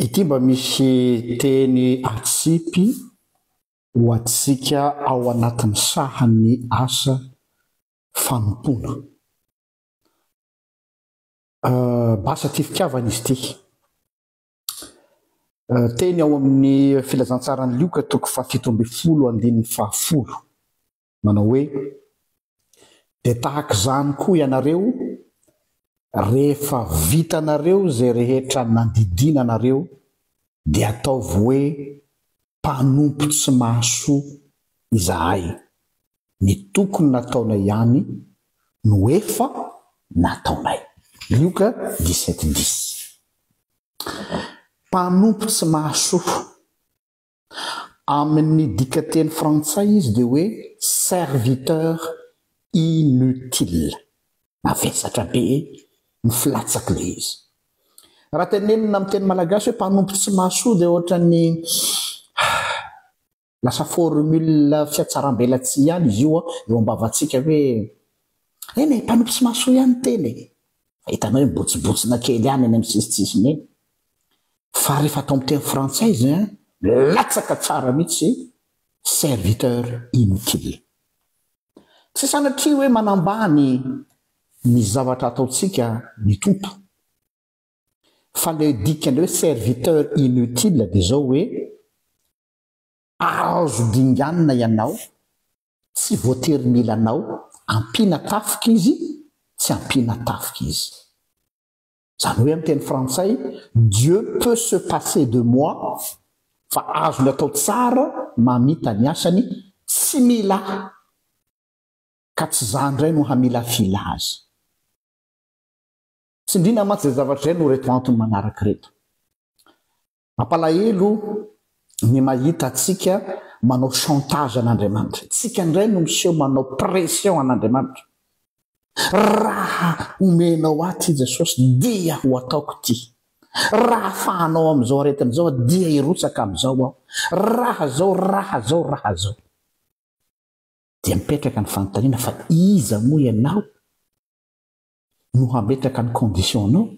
Ity mba misy teny atsipy ho atsika ao anatin'ny sahan'ny asa fanompona. Basa ty fitiavana izy ty. Teny ao amin'ny filazantsarany Lioka toko 17:10. Manao hoe de tahaka zany koa ianareo rehefa vitanareo zay rehetra nandidina anareo dia ataovy hoe mpanompo tsy mahasoa izahay. Ny tokony nataonay ihany no efa nataonay. Lioka 17:10. Mpanompo tsy mahasoa. Amin'ny dikateny frantsay izy dia hoe serviteur inutile. Mavesatra be ny filatsaka le izy. Raha tenenina amin'ny teny malagasy hoe mpanompo tsy mahasoa dia ohatran'ny lasa formule fiatsaram-belatsihy ihany izy io eo am-bavantsika hoe eny mpanompo tsy mahasoa ihany teny. Hitanao hoe mibotsibotsina kely ihany eny amin'ny sisitsisiny eny. Fa rehefa atao amin'ny teny frantsay izy latsaka tsara mihitsy serviteur inutile. Tsy sanatria hoe manambany ny zavatra ataotsika ny tompo. Fa le dikany hoe serviteur inutile dia zao hoe azo dinganina ianao, tsy voatery mila anao, ampiana tafika izy, tsy ampiana tafika izy. Zany hoe amin'ny teny frantsay, Dieu peut se passer de moi, fa azo ny atao tsara mamita ny asany, tsy mila ka tsy zany indray no hamila fila azy. Tsindrina mantsy zay zavatra izay no reto antony manaraka reto. Mampalahelo ny mahita atsika manao chantage an'Andriamanitra. Tsika indray no miseho manao pression an'Andriamanitra. Raha omenao aty Jesosy dia ho ataoko ty. Raha fahanao amin'izao aretin'izao dia hirotsaka amin'izao aho. Raha zao. Dia mipetraka ny fanontaniana fa iza moa ianao no hametraka ny conditionnao?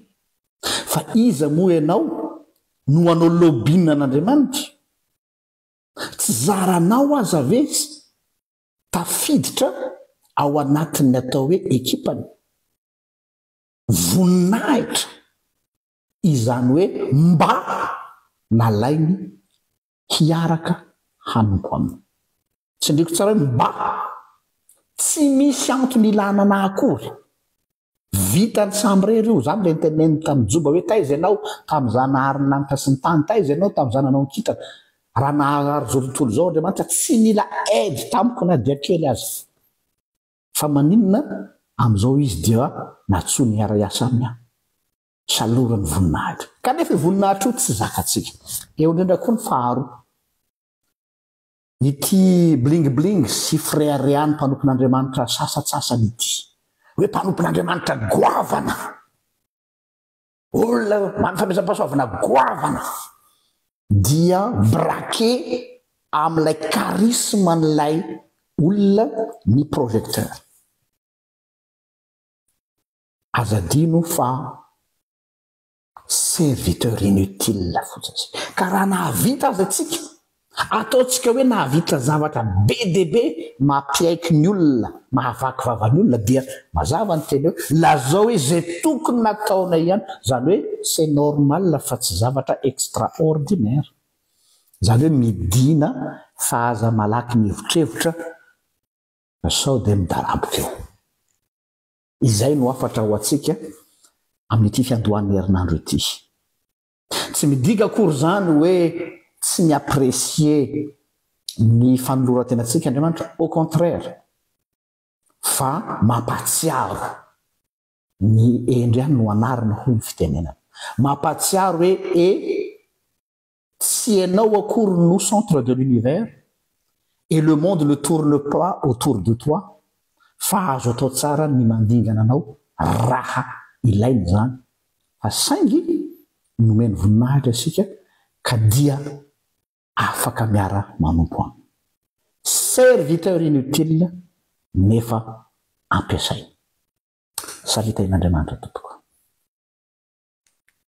Fa iza moa ianao no hanao lobina an'Andriamanitra? Tsy zaranao aza ve tafiditra ao anatin'ny atao hoe ekipany? Voninahitra izany hoe mba nalainy hiaraka hanompo aminy. Tsindriko tsara hoe mba tsy misy antony ilana ana akory. Vitany samrery io, zany le niteneniny tamin'ny Joba hoe taiza ianao tamin'izany nahariny lanitra sy ny tany, taiza ianao tamin'izany nanao nikitana. Raha nahary zao tontolo zao Andriamanitra tsy mila aidy tamiko na dia kely azy. Fa maninona amin'izao izy dia natsoa ny ara-iasa aminy aho. Salorany voninahitra. Kanefa voninahitra io tsy zakatsika. Eo indrindra koa ny faharoa. Ity bling sy freariany mpanompon'Andriamanitra sasatsasany ity. Hoe mpanompon'Andriamanitra goavana. Olona manana fahaizam-pahasoavana goavana. Dia braqué amin'ilay charisme an'ilay olona ny projecteur. Azadino fa serviteur inutile fotsiny. Ka raha nahavita aza atsika, ataotsika hoe nahavita zavatra be dia be mampiaiky ny olona, mahavaky vavan'ny olona, dia mazava ny teny hoe lazao hoe zay tokony nataonay ihany. Zany hoe c'est normal fa tsy zavatra extraordinaire. Zany hoe midina fa aza malaky mihevitrevitra sao dia midaraboka eo. Izay no afatra ho atsika amin'ity fiandohan'ny herinandro ity. Tsy midika akory zany hoe tsy miapprécier ny fanoloran-tenantsika Andriamanitra. Au contraire, fa mampatsiaro ny endriany no anarina hoy ny fitenenana. Mampatsiaro hoe si ianao akory no centre de l'univers et le monde ne tourne pas autour de toi, fa azo atao tsara ny mandingana anao raha ilaina zany. Fa saingy nomeny voninahitra isika ka dia afaka miara manompo aminy. Serviteur inutile nefa ampiasaina. Salita in'Andriamanitra tompoko.